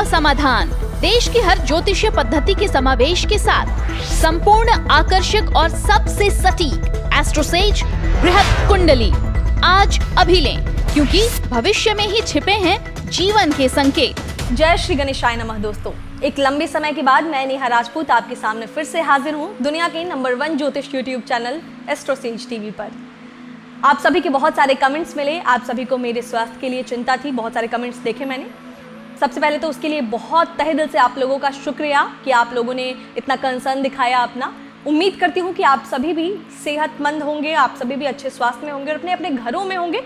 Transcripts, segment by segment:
का समाधान, देश की हर ज्योतिषीय पद्धति के समावेश के साथ संपूर्ण आकर्षक और सबसे सटीक एस्ट्रोसेज बृहत कुंडली आज अभी लें, क्योंकि भविष्य में ही छिपे हैं जीवन के संकेत। जय श्री गणेशाय नमः। दोस्तों, एक लंबे समय के बाद मैं नेहा राजपूत आपके सामने फिर से हाजिर हूँ दुनिया के नंबर 1 ज्योतिष यूट्यूब चैनल एस्ट्रोसेज टीवी पर। आप सभी के बहुत सारे कमेंट्स मिले, आप सभी को मेरे स्वास्थ्य के लिए चिंता थी, बहुत सारे कमेंट्स देखे मैंने। सबसे पहले तो उसके लिए बहुत तहे दिल से आप लोगों का शुक्रिया कि आप लोगों ने इतना कंसर्न दिखाया अपना। उम्मीद करती हूँ कि आप सभी भी सेहतमंद होंगे, आप सभी भी अच्छे स्वास्थ्य में होंगे और अपने अपने घरों में होंगे।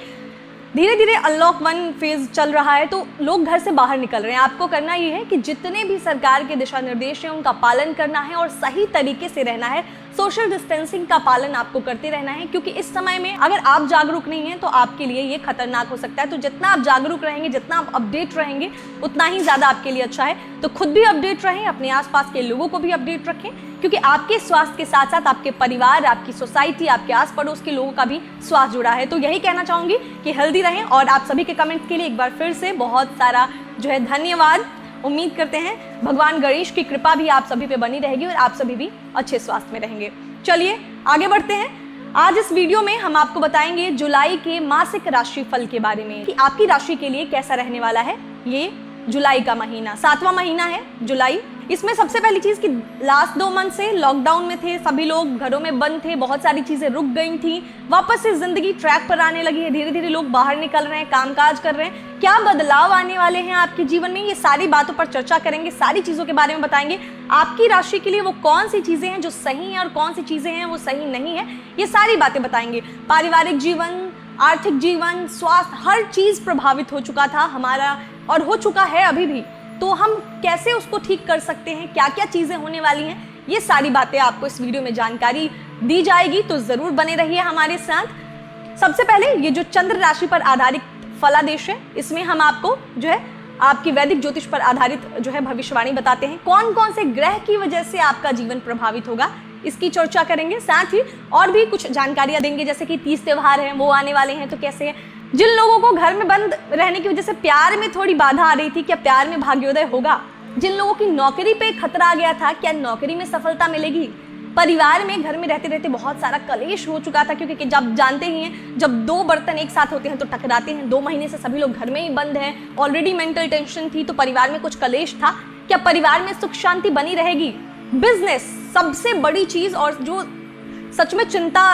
धीरे धीरे अनलॉक 1 फेज चल रहा है तो लोग घर से बाहर निकल रहे हैं। आपको करना ये है कि जितने भी सरकार के दिशा निर्देश हैं उनका पालन करना है और सही तरीके से रहना है। सोशल डिस्टेंसिंग का पालन आपको करते रहना है, क्योंकि इस समय में अगर आप जागरूक नहीं हैं तो आपके लिए ये खतरनाक हो सकता है। तो जितना आप जागरूक रहेंगे, जितना आप अपडेट रहेंगे, उतना ही ज़्यादा आपके लिए अच्छा है। तो खुद भी अपडेट रहें, अपने आसपास के लोगों को भी अपडेट रखें, क्योंकि आपके स्वास्थ्य के साथ साथ आपके परिवार, आपकी सोसाइटी, आपके आस पड़ोस के लोगों का भी स्वास्थ्य जुड़ा है। तो यही कहना चाहूँगी कि हेल्दी रहें। और आप सभी के कमेंट के लिए एक बार फिर से बहुत सारा धन्यवाद। उम्मीद करते हैं भगवान गणेश की कृपा भी आप सभी पे बनी रहेगी और आप सभी भी अच्छे स्वास्थ्य में रहेंगे। चलिए आगे बढ़ते हैं। आज इस वीडियो में हम आपको बताएंगे जुलाई के मासिक राशिफल के बारे में कि आपकी राशि के लिए कैसा रहने वाला है ये जुलाई का महीना। 7वां महीना है जुलाई। इसमें सबसे पहली चीज कि लास्ट 2 मंथ से लॉकडाउन में थे, सभी लोग घरों में बंद थे, बहुत सारी चीजें रुक गई थी। वापस से जिंदगी ट्रैक पर आने लगी है, धीरे धीरे लोग बाहर निकल रहे हैं, कामकाज कर रहे हैं। क्या बदलाव आने वाले हैं आपके जीवन में, ये सारी बातों पर चर्चा करेंगे, सारी चीजों के बारे में बताएंगे। आपकी राशि के लिए वो कौन सी चीजें हैं जो सही हैं और कौन सी चीजें हैं वो सही नहीं है, ये सारी बातें बताएंगे। पारिवारिक जीवन, आर्थिक जीवन, स्वास्थ्य, हर चीज प्रभावित हो चुका था हमारा और हो चुका है अभी भी। तो हम कैसे उसको ठीक कर सकते हैं, क्या क्या चीजें होने वाली हैं, ये सारी बातें आपको इस वीडियो में जानकारी दी जाएगी। तो जरूर बने रहिए हमारे साथ। सबसे पहले ये जो चंद्र राशि पर आधारित फलादेश है, इसमें हम आपको आपकी वैदिक ज्योतिष पर आधारित भविष्यवाणी बताते हैं। कौन कौन से ग्रह की वजह से आपका जीवन प्रभावित होगा, इसकी चर्चा करेंगे। साथ ही और भी कुछ जानकारियां देंगे, जैसे कि 30 त्योहार हैं वो आने वाले हैं तो कैसे है। जिन लोगों को घर में बंद रहने की वजह से प्यार में थोड़ी बाधा आ रही थी, क्या प्यार में भाग्योदय होगा। जिन लोगों की नौकरी पे खतरा आ गया था, क्या नौकरी में सफलता मिलेगी। परिवार में घर में रहते रहते बहुत सारा कलेश हो चुका था, क्योंकि जब जानते ही हैं जब 2 बर्तन एक साथ होते हैं तो टकराते हैं। 2 महीने से सभी लोग घर में ही बंद हैं, ऑलरेडी मेंटल टेंशन थी, तो परिवार में कुछ कलेश था। क्या परिवार में सुख शांति बनी रहेगी। बिजनेस सबसे बड़ी चीज और जो सच में चिंता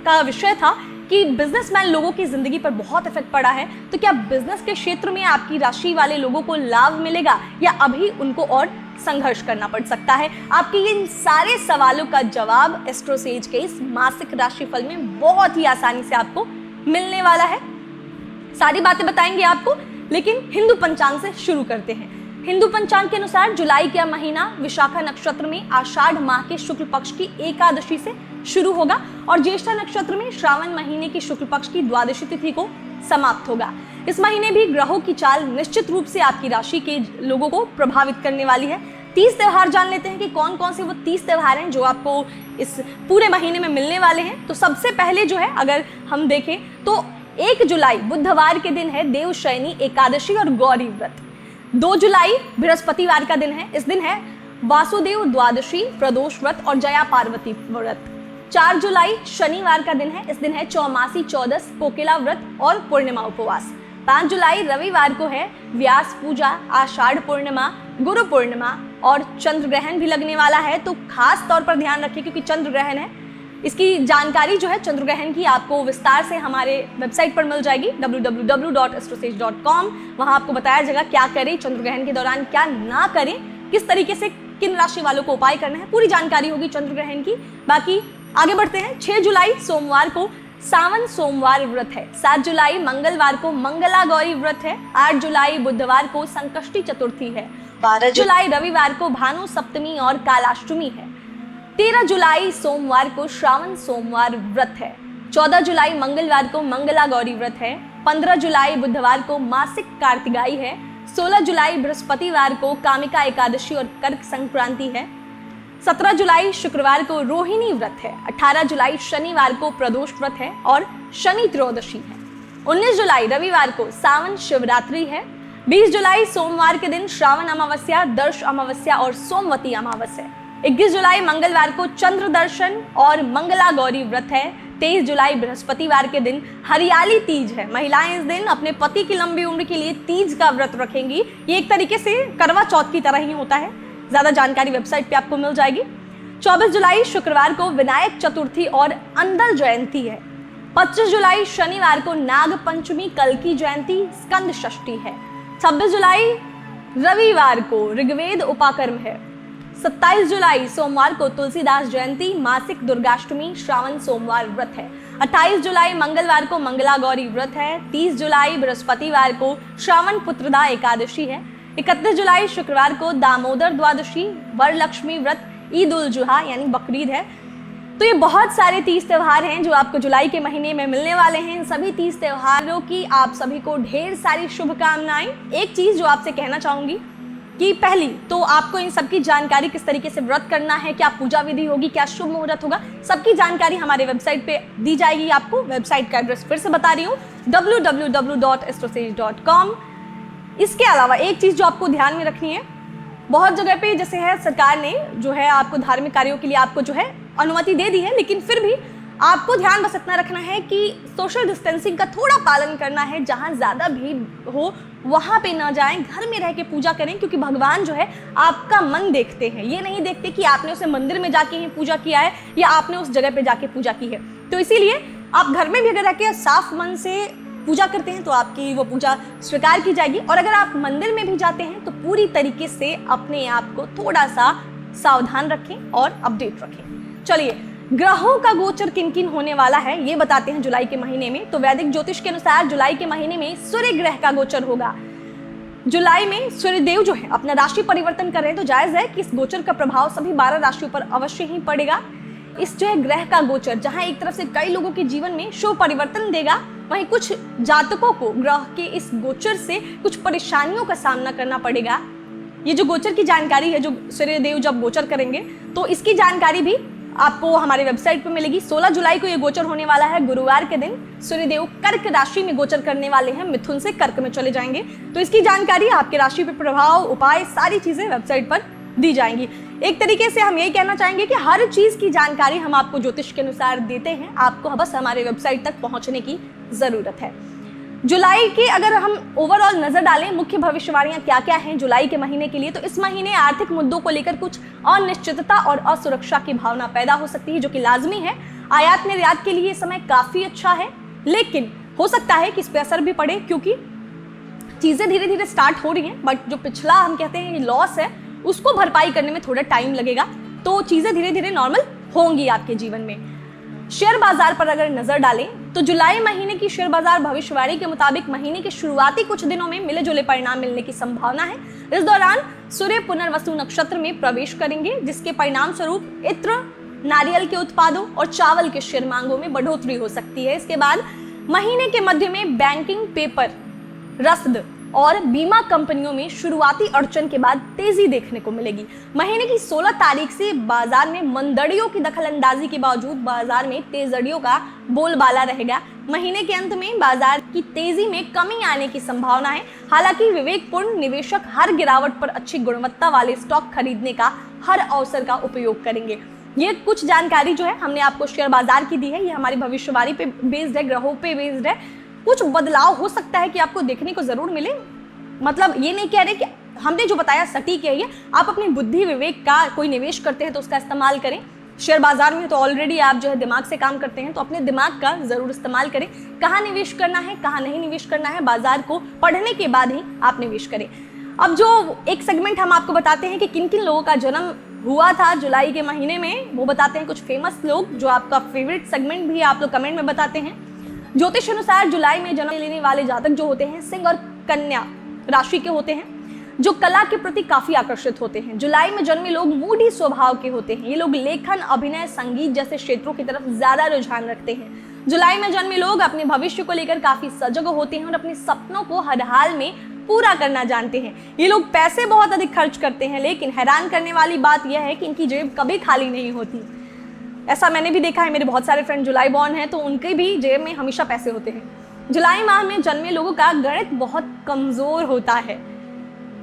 का विषय था कि बिजनेसमैन लोगों की जिंदगी पर बहुत इफेक्ट पड़ा है। तो क्या बिजनेस के क्षेत्र में आपकी राशि वाले लोगों को लाभ मिलेगा या अभी उनको और संघर्ष करना पड़ सकता है। आपके इन सारे सवालों का जवाब एस्ट्रोसेज के इस मासिक राशिफल में बहुत ही आसानी से आपको मिलने वाला है। सारी बातें बताएंगे आपको, लेकिन हिंदू पंचांग से शुरू करते हैं। हिंदू पंचांग के अनुसार जुलाई का महीना विशाखा नक्षत्र में आषाढ़ माह के शुक्ल पक्ष की एकादशी से शुरू होगा और ज्येष्ठा नक्षत्र में श्रावण महीने की शुक्ल पक्ष की द्वादशी तिथि को समाप्त होगा। इस महीने भी ग्रहों की चाल निश्चित रूप से आपकी राशि के लोगों को प्रभावित करने वाली है। 30 त्योहार जान लेते हैं कि कौन कौन से वो 30 त्योहार हैं जो आपको इस पूरे महीने में मिलने वाले हैं। तो सबसे पहले अगर हम देखें तो 1 जुलाई बुधवार के दिन है देवशयनी एकादशी और गौरी व्रत। 2 जुलाई बृहस्पतिवार का दिन है, इस दिन है वासुदेव द्वादशी, प्रदोष व्रत और जया पार्वती व्रत। 4 जुलाई शनिवार का दिन है, इस दिन है चौमासी चौदस, कोकिला व्रत और पूर्णिमा उपवास। 5 जुलाई रविवार को है व्यास पूजा, आषाढ़ पूर्णिमा, गुरु पूर्णिमा और चंद्र ग्रहण भी लगने वाला है। तो खास तौर पर ध्यान रखिए, क्योंकि चंद्र ग्रहण है। इसकी जानकारी चंद्र ग्रहण की आपको विस्तार से हमारे वेबसाइट पर मिल जाएगी www.astrosage.com। वहां आपको बताया जाएगा क्या करें चंद्र ग्रहण के दौरान, क्या ना करें, किस तरीके से किन राशि वालों को उपाय करना है, पूरी जानकारी होगी चंद्र ग्रहण की। बाकी आगे बढ़ते हैं। 6 जुलाई सोमवार को सावन सोमवार व्रत है। 7 जुलाई मंगलवार को मंगला गौरी व्रत है। 8 जुलाई बुधवार को संकष्टी चतुर्थी है। 12 जुलाई रविवार को भानु सप्तमी और कालाष्टमी है। 13 जुलाई सोमवार को श्रावण सोमवार व्रत है। 14 जुलाई मंगलवार को मंगला गौरी व्रत है। 15 जुलाई बुधवार को मासिक कार्तिगाई है। 16 जुलाई बृहस्पतिवार को कामिका एकादशी और कर्क संक्रांति है। 17 जुलाई शुक्रवार को रोहिणी व्रत है। 18 जुलाई शनिवार को प्रदोष व्रत है और शनि त्रयोदशी है। 19 जुलाई रविवार को सावन शिवरात्रि है। 20 जुलाई सोमवार के दिन श्रावण अमावस्या, दर्श अमावस्या और सोमवती अमावस्या। 21 जुलाई मंगलवार को चंद्र दर्शन और मंगला गौरी व्रत है। 23 जुलाई बृहस्पतिवार के दिन हरियाली तीज है। महिलाएं इस दिन अपने पति की लंबी उम्र के लिए तीज का व्रत रखेंगी। ये एक तरीके से करवा चौथ की तरह ही होता है। ज्यादा जानकारी वेबसाइट पे आपको मिल जाएगी। 24 जुलाई शुक्रवार को विनायक चतुर्थी और अंदल जयंती है। 25 जुलाई शनिवार को नाग पंचमी, कल्की जयंती, स्कंद षष्ठी है। 26 जुलाई रविवार को ऋग्वेद उपाकर्म है। 27 जुलाई सोमवार को तुलसीदास जयंती, मासिक दुर्गाष्टमी, श्रावण सोमवार व्रत है। 28 जुलाई मंगलवार को मंगला गौरी व्रत है। 30 जुलाई बृहस्पतिवार को श्रावण पुत्रदा एकादशी है। 31 जुलाई शुक्रवार को दामोदर द्वादशी, वरलक्ष्मी व्रत, ईद उल जुहा यानी बकरीद है। तो ये बहुत सारे तीज त्योहार हैं जो आपको जुलाई के महीने में मिलने वाले हैं। इन सभी तीज त्योहारों की आप सभी को ढेर सारी शुभकामनाएं। एक चीज जो आपसे कहना चाहूंगी कि पहली तो आपको इन सबकी जानकारी, किस तरीके से व्रत करना है, क्या पूजा विधि होगी, क्या शुभ मुहूर्त होगा, सबकी जानकारी हमारे वेबसाइट पे दी जाएगी। आपको वेबसाइट का एड्रेस फिर से बता रही हूँ, www.astrosage.com। इसके अलावा एक चीज जो आपको ध्यान में रखनी है, बहुत जगह पे जैसे है सरकार ने जो है आपको धार्मिक कार्यों के लिए आपको जो है अनुमति दे दी है, लेकिन फिर भी आपको ध्यान बस इतना रखना है कि सोशल डिस्टेंसिंग का थोड़ा पालन करना है। जहाँ ज़्यादा भीड़ हो वहाँ पे ना जाएं, घर में रह के पूजा करें, क्योंकि भगवान जो है आपका मन देखते हैं। ये नहीं देखते कि आपने उसे मंदिर में जाके ही पूजा किया है या आपने उस जगह पे जाके पूजा की है। तो इसीलिए आप घर में भी अगर रह के साफ मन से पूजा करते हैं तो आपकी वो पूजा स्वीकार की जाएगी। और अगर आप मंदिर में भी जाते हैं तो पूरी तरीके से अपने आप को थोड़ा सा सावधान रखें और अपडेट रखें। चलिए, ग्रहों का गोचर किन किन होने वाला है ये बताते हैं जुलाई के महीने में। तो वैदिक ज्योतिष के अनुसार जुलाई के महीने में सूर्य ग्रह का गोचर होगा। जुलाई में सूर्य देव जो है अपना राशि परिवर्तन कर रहे हैं, तो जायज है कि इस गोचर का प्रभाव सभी 12 राशियों पर अवश्य ही पड़ेगा। इस जो है ग्रह का गोचर जहां एक तरफ से कई लोगों के जीवन में शुभ परिवर्तन देगा, वहीं कुछ जातकों को ग्रह के इस गोचर से कुछ परेशानियों का सामना करना पड़ेगा। ये जो गोचर की जानकारी है, जो सूर्य देव जब गोचर करेंगे तो इसकी जानकारी भी आपको हमारे वेबसाइट पर मिलेगी। 16 जुलाई को ये गोचर होने वाला है। गुरुवार के दिन सूर्यदेव कर्क राशि में गोचर करने वाले हैं, मिथुन से कर्क में चले जाएंगे। तो इसकी जानकारी, आपके राशि पर प्रभाव, उपाय, सारी चीजें वेबसाइट पर दी जाएंगी। एक तरीके से हम यही कहना चाहेंगे कि हर चीज की जानकारी हम आपको ज्योतिष के अनुसार देते हैं, आपको बस हमारे वेबसाइट तक पहुंचने की जरूरत है। जुलाई की अगर हम ओवरऑल नजर डालें, मुख्य भविष्यवाणियां क्या क्या हैं जुलाई के महीने के लिए, तो इस महीने आर्थिक मुद्दों को लेकर कुछ अनिश्चितता और असुरक्षा की भावना पैदा हो सकती है, जो कि लाजमी है। आयात निर्यात के लिए ये समय काफी अच्छा है, लेकिन हो सकता है कि इस पर असर भी पड़े, क्योंकि चीजें धीरे धीरे स्टार्ट हो रही हैं, बट जो पिछला हम कहते हैं लॉस है उसको भरपाई करने में थोड़ा टाइम लगेगा। तो चीजें धीरे धीरे नॉर्मल होंगी आपके जीवन में। शेयर बाजार पर अगर नजर डालें तो जुलाई महीने की शेयर बाजार भविष्यवाणी के मुताबिक महीने के शुरुआती कुछ दिनों में मिले जुले परिणाम मिलने की संभावना है। इस दौरान सूर्य पुनर्वसु नक्षत्र में प्रवेश करेंगे, जिसके परिणाम स्वरूप इत्र, नारियल के उत्पादों और चावल के शेयर मांगों में बढ़ोतरी हो सकती है। इसके बाद महीने के मध्य में बैंकिंग, पेपर, रसद और बीमा कंपनियों में शुरुआती अड़चन के बाद तेजी देखने को मिलेगी। महीने की 16 तारीख से बाजार में मंदड़ियों की दखलंदाजी के बावजूद बाजार में तेजड़ियों का बोलबाला रहेगा। महीने के अंत में बाजार की तेजी में कमी आने की संभावना है। हालांकि विवेकपूर्ण निवेशक हर गिरावट पर अच्छी गुणवत्ता वाले स्टॉक खरीदने का हर अवसर का उपयोग करेंगे। ये कुछ जानकारी जो है हमने आपको शेयर बाजार की दी है, ये हमारी भविष्यवाणी पे बेस्ड है, ग्रहों पे बेस्ड है। कुछ बदलाव हो सकता है कि आपको देखने को जरूर मिले। मतलब ये नहीं कह रहे कि हमने जो बताया सटीक है, ये आप अपनी बुद्धि विवेक का कोई निवेश करते हैं तो उसका इस्तेमाल करें। शेयर बाजार में तो ऑलरेडी आप जो है दिमाग से काम करते हैं, तो अपने दिमाग का जरूर इस्तेमाल करें। कहाँ निवेश करना है, कहाँ नहीं निवेश करना है, बाजार को पढ़ने के बाद ही आप निवेश करें। अब जो एक सेगमेंट हम आपको बताते हैं कि किन किन लोगों का जन्म हुआ था जुलाई के महीने में, वो बताते हैं कुछ फेमस लोग, जो आपका फेवरेट सेगमेंट भी आप लोग कमेंट में बताते हैं। ज्योतिष अनुसार जुलाई में जन्म लेने वाले जातक जो होते हैं सिंह और कन्या राशि के होते हैं, जो कला के प्रति काफी आकर्षित होते हैं। जुलाई में जन्मे लोग मूडी स्वभाव के होते हैं। ये लोग लेखन, अभिनय, संगीत जैसे क्षेत्रों की तरफ ज्यादा रुझान रखते हैं। जुलाई में जन्मे लोग अपने भविष्य को लेकर काफी सजग होते हैं और अपने सपनों को हर हाल में पूरा करना जानते हैं। ये लोग पैसे बहुत अधिक खर्च करते हैं, लेकिन हैरान करने वाली बात यह है कि इनकी जेब कभी खाली नहीं होती। ऐसा मैंने भी देखा है, मेरे बहुत सारे फ्रेंड जुलाई बॉर्न हैं, तो उनके भी जेब में हमेशा पैसे होते हैं। जुलाई माह में जन्मे लोगों का गणित बहुत कमजोर होता है,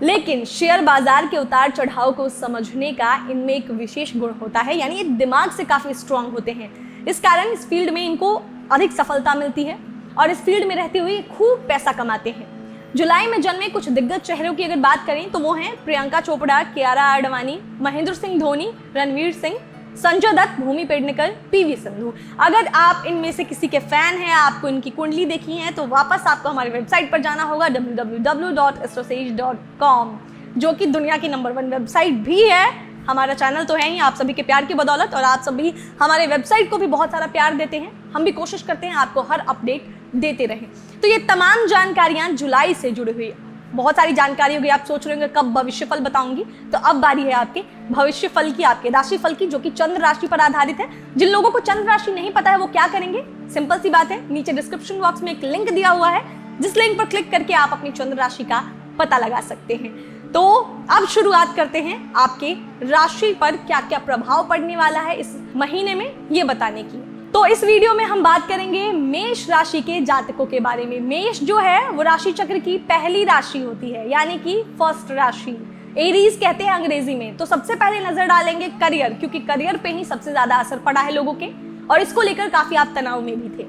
लेकिन शेयर बाजार के उतार चढ़ाव को समझने का इनमें एक विशेष गुण होता है, यानी ये दिमाग से काफी स्ट्रांग होते हैं। इस कारण इस फील्ड में इनको अधिक सफलता मिलती है और इस फील्ड में रहते हुए खूब पैसा कमाते हैं। जुलाई में जन्मे कुछ दिग्गज चेहरों की अगर बात करें तो वो हैं प्रियंका चोपड़ा, कियारा आडवाणी, महेंद्र सिंह धोनी, रणवीर सिंह, संजय दत्त, भूमि पेडनेकर, पीवी सिंधु। अगर आप इनमें से किसी के फैन हैं, आपको इनकी कुंडली देखी है, तो वापस आपको हमारी वेबसाइट पर जाना होगा www.astrosage.com, जो कि दुनिया की नंबर 1 वेबसाइट भी है। हमारा चैनल तो है ही आप सभी के प्यार की बदौलत, और आप सभी हमारे वेबसाइट को भी बहुत सारा प्यार देते हैं। हम भी कोशिश करते हैं आपको हर अपडेट देते रहें। तो ये तमाम जानकारियां जुलाई से जुड़ी हुई, बहुत सारी जानकारी होगी। आप सोच रहे होंगे कब भविष्यफल बताऊंगी, तो अब बारी है आपके भविष्यफल की, आपके राशिफल की, जो कि चंद्र राशि पर आधारित है। जिन लोगों को चंद्र राशि नहीं पता है वो क्या करेंगे, सिंपल सी बात है, नीचे डिस्क्रिप्शन बॉक्स में एक लिंक दिया हुआ है, जिस लिंक पर क्लिक करके आप अपनी चंद्र राशि का पता लगा सकते हैं। तो अब शुरुआत करते हैं आपके राशि पर क्या क्या प्रभाव पड़ने वाला है इस महीने में, ये बताने की। तो इस वीडियो में हम बात करेंगे मेष राशि के जातकों के बारे में। मेष जो है वो राशि चक्र की पहली राशि होती है, यानी कि फर्स्ट राशि, एरीज कहते हैं अंग्रेजी में। तो सबसे पहले नजर डालेंगे करियर, क्योंकि करियर पे ही सबसे ज्यादा असर पड़ा है लोगों के, और इसको लेकर काफी आप तनाव में भी थे।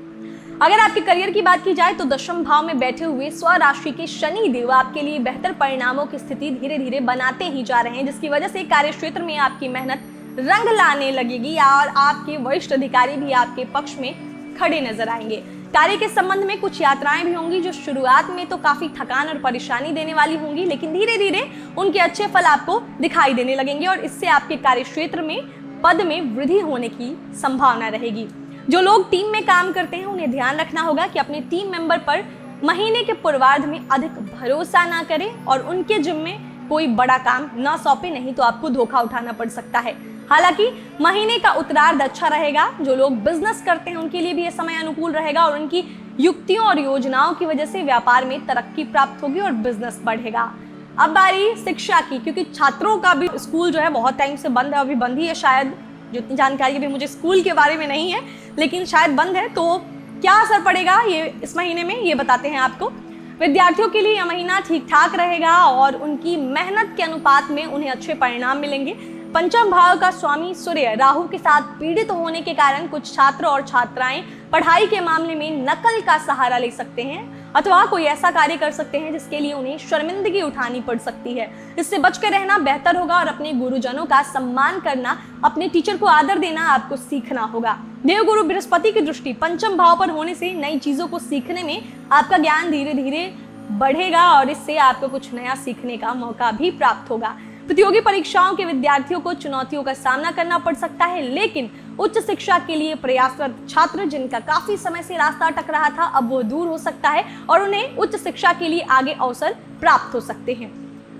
अगर आपके करियर की बात की जाए तो दशम भाव में बैठे हुए स्वराशि के शनि देव आपके लिए बेहतर परिणामों की स्थिति धीरे धीरे बनाते ही जा रहे हैं, जिसकी वजह से कार्य क्षेत्र में आपकी मेहनत रंग लाने लगेगी और आपके वरिष्ठ अधिकारी भी आपके पक्ष में खड़े नजर आएंगे। कार्य के संबंध में कुछ यात्राएं भी होंगी जो शुरुआत में तो काफी थकान और परेशानी देने वाली होंगी, लेकिन धीरे धीरे उनके अच्छे फल आपको दिखाई देने लगेंगे और इससे आपके कार्य क्षेत्र में पद में वृद्धि होने की संभावना रहेगी। जो लोग टीम में काम करते हैं उन्हें ध्यान रखना होगा कि अपने टीम मेंबर पर महीने के पूर्वार्ध में अधिक भरोसा ना करें और उनके जिम्मे कोई बड़ा काम ना सौंपे, नहीं तो आपको धोखा उठाना पड़ सकता है। हालांकि महीने का उत्तरार्ध अच्छा रहेगा। जो लोग बिजनेस करते हैं उनके लिए भी यह समय अनुकूल रहेगा और उनकी युक्तियों और योजनाओं की वजह से व्यापार में तरक्की प्राप्त होगी और बिजनेस बढ़ेगा। अब बारी शिक्षा की, क्योंकि छात्रों का भी स्कूल जो है बहुत टाइम से बंद है, अभी बंद ही है शायद, जितनी जानकारी भी मुझे स्कूल के बारे में नहीं है, लेकिन शायद बंद है। तो क्या असर पड़ेगा ये इस महीने में, ये बताते हैं आपको। विद्यार्थियों के लिए यह महीना ठीक ठाक रहेगा और उनकी मेहनत के अनुपात में उन्हें अच्छे परिणाम मिलेंगे। पंचम भाव का स्वामी सूर्य राहु के साथ पीड़ित होने के कारण कुछ छात्र और छात्राएं पढ़ाई के मामले में नकल का सहारा ले सकते हैं अथवा कोई ऐसा कार्य कर सकते हैं जिसके लिए उन्हें शर्मिंदगी उठानी पड़ सकती है। इससे बचकर रहना बेहतर होगा और अपने गुरुजनों का सम्मान करना, अपने टीचर को आदर देना आपको सीखना होगा। देवगुरु बृहस्पति की दृष्टि पंचम भाव पर होने से नई चीजों को सीखने में आपका ज्ञान धीरे धीरे बढ़ेगा और इससे आपको कुछ नया सीखने का मौका भी प्राप्त होगा। प्रतियोगी परीक्षाओं के विद्यार्थियों को चुनौतियों का सामना करना पड़ सकता है, लेकिन उच्च शिक्षा के लिए प्रयासरत छात्र जिनका काफी समय से रास्ता अटक रहा था, अब वो दूर हो सकता है और उन्हें उच्च शिक्षा के लिए आगे अवसर प्राप्त हो सकते हैं।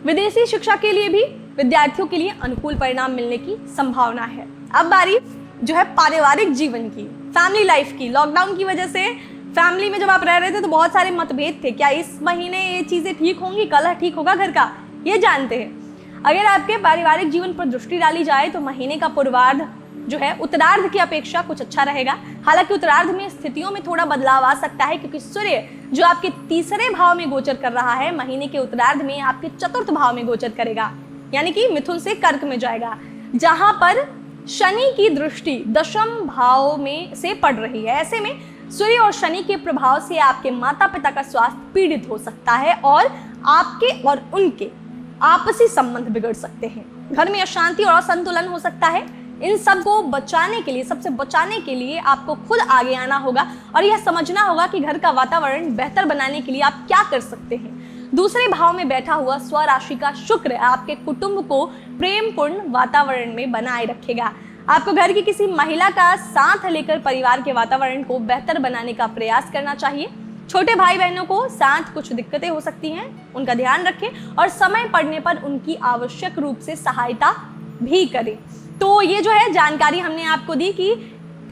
विदेशी शिक्षा के लिए भी विद्यार्थियों के लिए अनुकूल परिणाम मिलने की संभावना है। अब बारी जो है पारिवारिक जीवन की, फैमिली लाइफ की। लॉकडाउन की वजह से फैमिली में जब आप रह रहे थे तो बहुत सारे मतभेद थे, क्या इस महीने ये चीजें ठीक होंगी, कलह ठीक होगा घर का, ये जानते हैं। अगर आपके पारिवारिक जीवन पर दृष्टि डाली जाए तो महीने का पूर्वार्ध जो है उत्तरार्ध की अपेक्षा कुछ अच्छा रहेगा। हालांकि उत्तरार्ध में स्थितियों में थोड़ा बदलाव आ सकता है, क्योंकि सूर्य जो आपके तीसरे भाव में गोचर कर रहा है, महीने के उत्तरार्ध में आपके चतुर्थ भाव में गोचर करेगा, यानी कि मिथुन से कर्क में जाएगा, जहां पर शनि की दृष्टि दशम भाव में से पड़ रही है। ऐसे में सूर्य और शनि के प्रभाव से आपके माता पिता का स्वास्थ्य पीड़ित हो सकता है और आपके और उनके आपसी संबंध बिगड़ सकते हैं। घर में अशांति और असंतुलन हो सकता है। इन सब को बचाने के लिए, सबसे बचाने के लिए आपको खुद आगे आना होगा और यह समझना होगा कि घर का वातावरण बेहतर बनाने के लिए आप क्या कर सकते हैं। दूसरे भाव में बैठा हुआ स्वराशि का शुक्र आपके कुटुंब को प्रेमपूर्ण वातावरण में बनाए रखेगा। आपको घर की किसी महिला का साथ लेकर परिवार के वातावरण को बेहतर बनाने का प्रयास करना चाहिए। छोटे भाई बहनों को साथ कुछ दिक्कतें हो सकती हैं, उनका ध्यान रखें और समय पड़ने पर उनकी आवश्यक रूप से सहायता भी करें। तो ये जो है जानकारी हमने आपको दी कि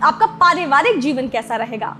आपका पारिवारिक जीवन कैसा रहेगा।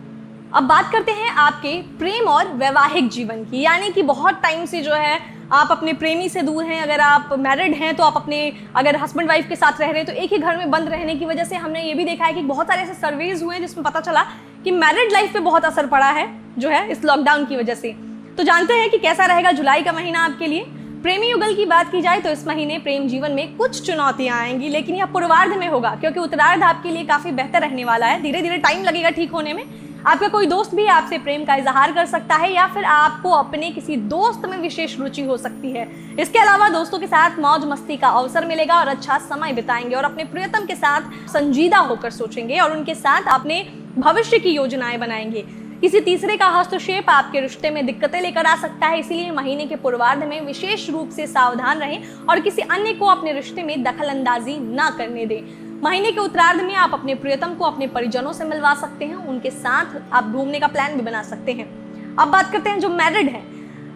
अब बात करते हैं आपके प्रेम और वैवाहिक जीवन की, यानी कि बहुत टाइम से जो है आप अपने प्रेमी से दूर हैं। अगर आप मैरिड हैं तो आप अपने अगर हस्बैंड वाइफ के साथ रह रहे हैं तो एक ही घर में बंद रहने की वजह से हमने ये भी देखा है कि बहुत सारे ऐसे सर्वेज हुए हैं जिसमें पता चला कि मैरिड लाइफ पे बहुत असर पड़ा है, जो है इस लॉकडाउन की वजह से। तो जानते हैं कि कैसा रहेगा जुलाई का महीना आपके लिए। प्रेमी युगल की बात की जाए तो इस महीने प्रेम जीवन में कुछ चुनौतियां आएंगी, लेकिन यह पूर्वार्ध में होगा क्योंकि उत्तरार्ध आपके लिए काफी बेहतर रहने वाला है। धीरे धीरे टाइम लगेगा ठीक होने में। आपका कोई दोस्त भी आपसे प्रेम का इजहार कर सकता है या फिर आपको अपने किसी दोस्त में विशेष रुचि हो सकती है। इसके अलावा दोस्तों के साथ मौज मस्ती का अवसर मिलेगा और अच्छा समय बिताएंगे और अपने प्रियतम के साथ संजीदा होकर सोचेंगे और उनके साथ अपने भविष्य की योजनाएं बनाएंगे। किसी तीसरे का हस्तक्षेप आपके रिश्ते में दिक्कतें लेकर आ सकता है, इसीलिए महीने के पूर्वार्ध में विशेष रूप से सावधान रहें और किसी अन्य को अपने रिश्ते में दखल अंदाजी ना करने दें। महीने के उत्तरार्ध में आप अपने प्रियतम को अपने परिजनों से मिलवा सकते हैं, उनके साथ आप घूमने का प्लान भी बना सकते हैं। अब बात करते हैं जो मैरिड है,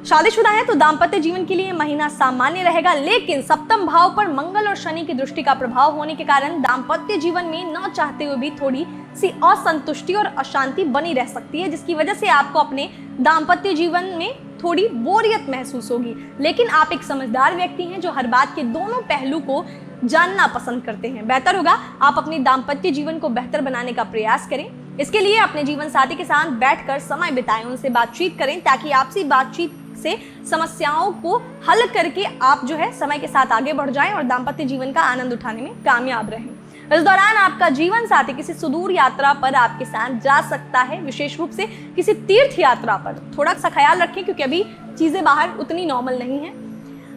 शादीशुदा है तो दाम्पत्य जीवन के लिए महीना सामान्य रहेगा, लेकिन सप्तम भाव पर मंगल और शनि की दृष्टि का प्रभाव होने के कारण दाम्पत्य जीवन में न चाहते हुए भी थोड़ी सी असंतुष्टि और अशांति बनी रह सकती है, जिसकी वजह से आपको अपने दाम्पत्य जीवन में थोड़ी बोरियत महसूस होगी। लेकिन आप एक समझदार व्यक्ति हैं जो हर बात के दोनों पहलू को जानना पसंद करते हैं। बेहतर होगा आप अपने दाम्पत्य जीवन को बेहतर बनाने का प्रयास करें। इसके लिए अपने जीवन साथी के साथ बैठकर समय बिताएं, उनसे बातचीत करें ताकि आपसी बातचीत से समस्याओं को हल करके आप जो है समय के साथ आगे बढ़ जाएं और दाम्पत्य जीवन का आनंद उठाने में कामयाब रहें। इस दौरान आपका जीवन साथी किसी सुदूर यात्रा पर आपके साथ जा सकता है, विशेष रूप से किसी तीर्थ यात्रा पर। थोड़ा सा ख्याल रखें क्योंकि अभी चीजें बाहर उतनी नॉर्मल नहीं है।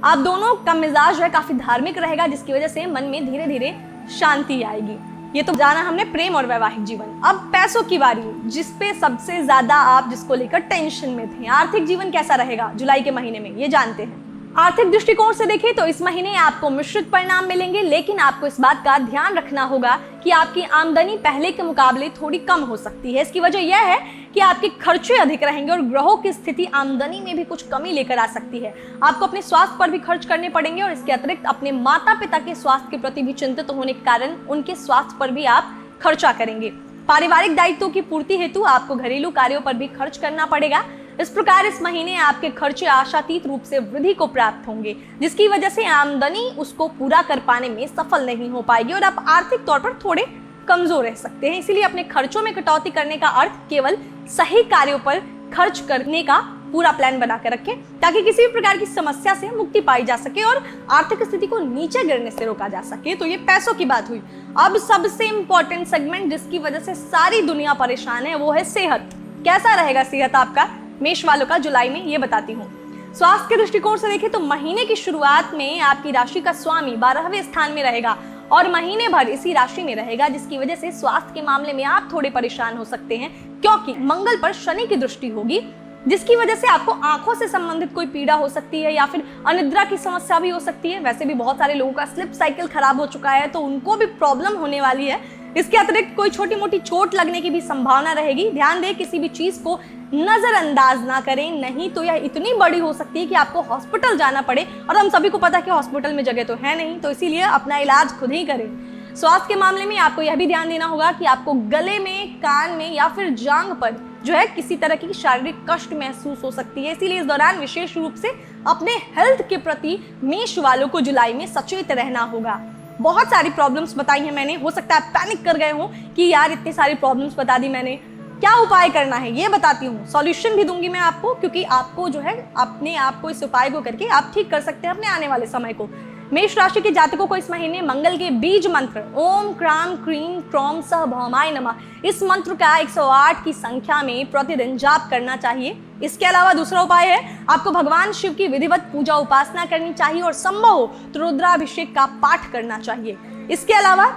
आप दोनों का मिजाज है काफी धार्मिक रहेगा, जिसकी वजह से मन में धीरे धीरे शांति आएगी। ये तो जाना हमने प्रेम और वैवाहिक जीवन। अब पैसों की बारी, जिसपे सबसे ज्यादा आप जिसको लेकर टेंशन में थे। आर्थिक जीवन कैसा रहेगा जुलाई के महीने में, ये जानते हैं। आर्थिक दृष्टिकोण से देखें तो इस महीने आपको मिश्रित परिणाम मिलेंगे, लेकिन आपको इस बात का ध्यान रखना होगा कि आपकी आमदनी पहले के मुकाबले थोड़ी कम हो सकती है। इसकी वजह यह है कि आपके खर्चे अधिक रहेंगे और ग्रहों की स्थिति आमदनी में भी कुछ कमी लेकर आ सकती है। आपको अपने स्वास्थ्य पर भी खर्च करने पड़ेंगे और इसके अतिरिक्त अपने माता पिता के स्वास्थ्य के प्रति भी चिंतित होने के कारण उनके स्वास्थ्य पर भी आप खर्चा करेंगे। पारिवारिक दायित्वों की पूर्ति हेतु आपको घरेलू कार्यों पर भी खर्च करना पड़ेगा। इस प्रकार इस महीने आपके खर्चे आशातीत रूप से वृद्धि को प्राप्त होंगे, जिसकी वजह से आमदनी उसको पूरा कर पाने में सफल नहीं हो पाएगी और आप आर्थिक तौर पर थोड़े कमजोर रह सकते हैं। इसीलिए अपने खर्चों में कटौती करने का अर्थ केवल सही कार्यों पर खर्च करने का पूरा प्लान बनाकर रखें ताकि किसी भी प्रकार की समस्या से मुक्ति पाई जा सके और आर्थिक स्थिति को नीचे गिरने से रोका जा सके। तो ये पैसों की बात हुई। अब सबसे इंपॉर्टेंट सेगमेंट जिसकी वजह से सारी दुनिया परेशान है वो है सेहत। कैसा रहेगा सेहत आपका मेष वालों का जुलाई में, ये बताती हूँ। स्वास्थ्य के दृष्टिकोण से देखें तो महीने की शुरुआत में आपकी राशि का स्वामी 12वें स्थान में रहेगा और महीने भर इसी राशि में रहेगा, जिसकी वजह से स्वास्थ्य के मामले में आप थोड़े परेशान हो सकते हैं क्योंकि मंगल पर शनि की दृष्टि होगी, जिसकी वजह से आपको आंखों से संबंधित कोई पीड़ा हो सकती है या फिर अनिद्रा की समस्या भी हो सकती है। वैसे भी बहुत सारे लोगों का स्लिप साइकिल खराब हो चुका है तो उनको भी प्रॉब्लम होने वाली है। इसके अतिरिक्त कोई छोटी मोटी चोट लगने की भी संभावना रहेगी। ध्यान दें किसी भी चीज को नजरअंदाज ना करें, नहीं तो यह इतनी बड़ी हो सकती है कि आपको हॉस्पिटल जाना पड़े और हम सभी को पता है कि हॉस्पिटल में जगह तो है नहीं, तो इसीलिए अपना इलाज खुद ही करें। स्वास्थ्य के मामले में आपको यह भी ध्यान देना होगा कि आपको गले में, कान में या फिर जांघ पर जो है किसी तरह की शारीरिक कष्ट महसूस हो सकती है। इसीलिए इस दौरान विशेष रूप से अपने हेल्थ के प्रति मेष वालों को जुलाई में सचेत रहना होगा। बहुत सारी प्रॉब्लम्स बताई हैं मैंने, हो सकता है पैनिक कर गए हो कि यार इतनी सारी प्रॉब्लम्स बता दी मैंने, क्या उपाय करना है ये बताती हूँ। सॉल्यूशन भी दूंगी मैं आपको, क्योंकि आपको जो है अपने आप को इस उपाय को करके आप ठीक कर सकते हैं अपने आने वाले समय को। मेष राशि के जातकों को इस महीने मंगल के बीज मंत्र ओम क्राम क्रीम क्रोम सह भौमाय नमः, इस मंत्र का 108 की संख्या में प्रतिदिन जाप करना चाहिए। इसके अलावा दूसरा उपाय है आपको भगवान शिव की विधिवत पूजा उपासना करनी चाहिए और संभव हो तो रुद्राभिषेक का पाठ करना चाहिए। इसके अलावा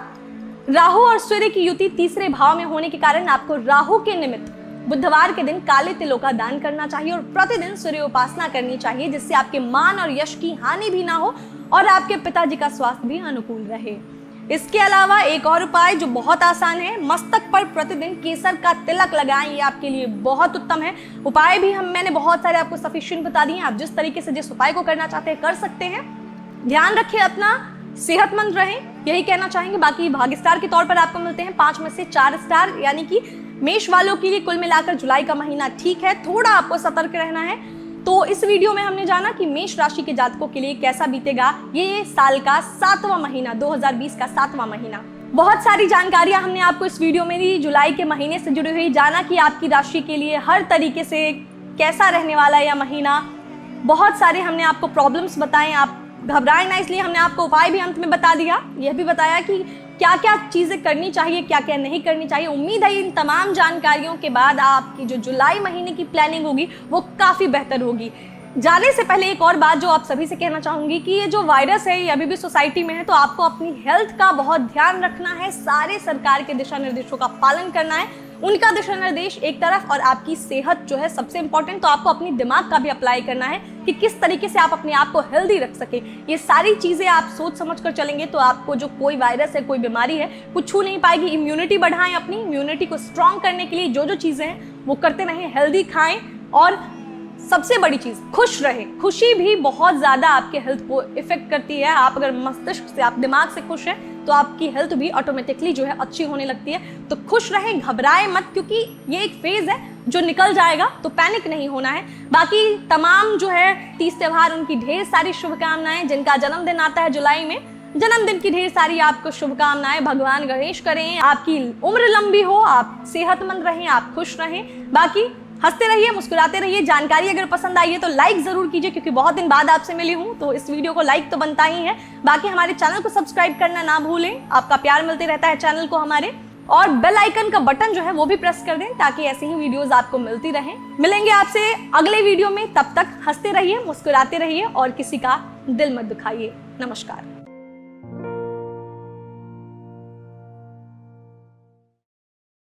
राहु और सूर्य की युति तीसरे भाव में होने के कारण आपको राहु के निमित्त बुधवार के दिन काले तिलों का दान करना चाहिए और प्रतिदिन सूर्य उपासना करनी चाहिए, जिससे आपके मान और यश की हानि भी ना हो और आपके पिताजी का स्वास्थ्य भी अनुकूल रहे। इसके अलावा एक और उपाय जो बहुत आसान है, मस्तक पर प्रतिदिन केसर का तिलक लगाएं, ये आपके लिए बहुत उत्तम है। उपाय भी मैंने बहुत सारे आपको सफिशिएंट बता दिए हैं, आप जिस तरीके से जिस उपाय को करना चाहते हैं कर सकते हैं। ध्यान रखें अपना, सेहतमंद रहें, यही कहना चाहेंगे। बाकी भाग्य स्टार के तौर पर आपको मिलते हैं 5 में से 4 स्टार, यानी कि मेष वालों के लिए कुल मिलाकर जुलाई का महीना ठीक है, थोड़ा आपको सतर्क रहना है। तो इस वीडियो में हमने जाना कि मेष राशि के जातकों के लिए कैसा बीतेगा ये साल का 7वां महीना, 2020 का 7वां महीना। बहुत सारी जानकारियां हमने आपको इस वीडियो में दी, जुलाई के महीने से जुड़ी हुई, जाना कि आपकी राशि के लिए हर तरीके से कैसा रहने वाला है यह महीना। बहुत सारे हमने आपको प्रॉब्लम्स बताए, आप घबराएं ना, इसलिए हमने आपको उपाय भी अंत में बता दिया। यह भी बताया कि क्या क्या चीज़ें करनी चाहिए, क्या क्या नहीं करनी चाहिए। उम्मीद है इन तमाम जानकारियों के बाद आपकी जो जुलाई महीने की प्लानिंग होगी वो काफ़ी बेहतर होगी। जाने से पहले एक और बात जो आप सभी से कहना चाहूँगी कि ये जो वायरस है ये अभी भी सोसाइटी में है, तो आपको अपनी हेल्थ का बहुत ध्यान रखना है। सारे सरकार के दिशा निर्देशों का पालन करना है, उनका दिशा निर्देश एक तरफ और आपकी सेहत जो है सबसे इंपॉर्टेंट। तो आपको अपनी दिमाग का भी अप्लाई करना है कि किस तरीके से आप अपने आप को हेल्दी रख सके। ये सारी चीज़ें आप सोच समझ कर चलेंगे तो आपको जो कोई वायरस है, कोई बीमारी है, कुछ छू नहीं पाएगी। इम्यूनिटी बढ़ाएं, अपनी इम्यूनिटी को स्ट्रॉन्ग करने के लिए जो जो चीज़ें हैं वो करते रहें, हेल्दी खाएं और सबसे बड़ी चीज़ खुश रहें। खुशी भी बहुत ज़्यादा आपके हेल्थ को इफेक्ट करती है। आप अगर मस्तिष्क से, आप दिमाग से खुश हैं तो आपकी हेल्थ भी ऑटोमेटिकली जो है अच्छी होने लगती है। तो खुश रहें, घबराएं मत, क्योंकि ये एक फेज़ है जो निकल जाएगा, तो पैनिक नहीं होना है। बाकी तमाम जो है तीज त्योहार, उनकी ढेर सारी शुभकामनाएं। जिनका जन्मदिन आता है जुलाई में, जन्मदिन की ढेर सारी आपको शुभकामनाएं। भगवान गणेश करें आपकी उम्र लंबी हो, आप सेहतमंद रहें, आप खुश रहें। बाकी हंसते रहिए, मुस्कुराते रहिए। जानकारी अगर पसंद आई है तो लाइक जरूर कीजिए, क्योंकि बहुत दिन बाद आपसे मिली हूँ तो इस वीडियो को लाइक तो बनता ही है। बाकी हमारे चैनल को सब्सक्राइब करना ना भूलें, आपका प्यार मिलते रहता है चैनल को हमारे। और बेल आइकन का बटन जो है वो भी प्रेस कर दें ताकि ऐसी ही वीडियोस आपको मिलती रहें। मिलेंगे आपसे अगले वीडियो में, तब तक हंसते रहिए, मुस्कुराते रहिए और किसी का दिल मत दुखाइए। नमस्कार।